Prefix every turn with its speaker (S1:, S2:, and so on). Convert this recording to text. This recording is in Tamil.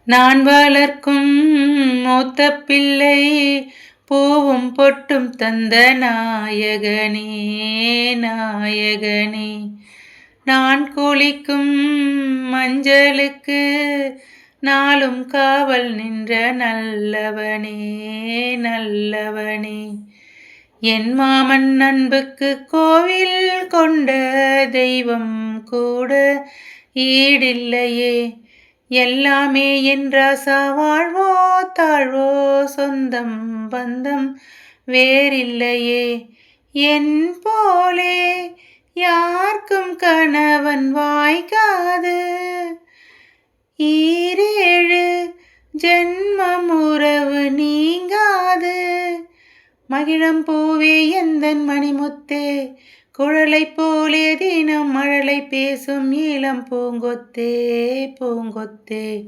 S1: நான் வளர்க்கும் மூத்த பிள்ளை பூவும் பொட்டும் தந்த நாயகனே நாயகனே. நான் குளிக்கும் மஞ்சளுக்கு நாளும் காவல் நின்ற நல்லவனே நல்லவனே. என் மாமன் அன்புக்கு கோவில் கொண்ட தெய்வம் கூட ஈடில்லையே. எல்லாமே என் ராசா, வாழ்வோ தாழ்வோ சொந்தம் பந்தம் வேறில்லையே. என் போலே யார்க்கும் கணவன் வாய்க்காது, ஈரேழு ஜென்மம் உறவு நீங்காது. மகிழம் பூவே எந்தன் மணிமுத்தே, குழலைப் போலே தினம் மழலை பேசும் இளம் பூங்கொத்தே பூங்கொத்தே.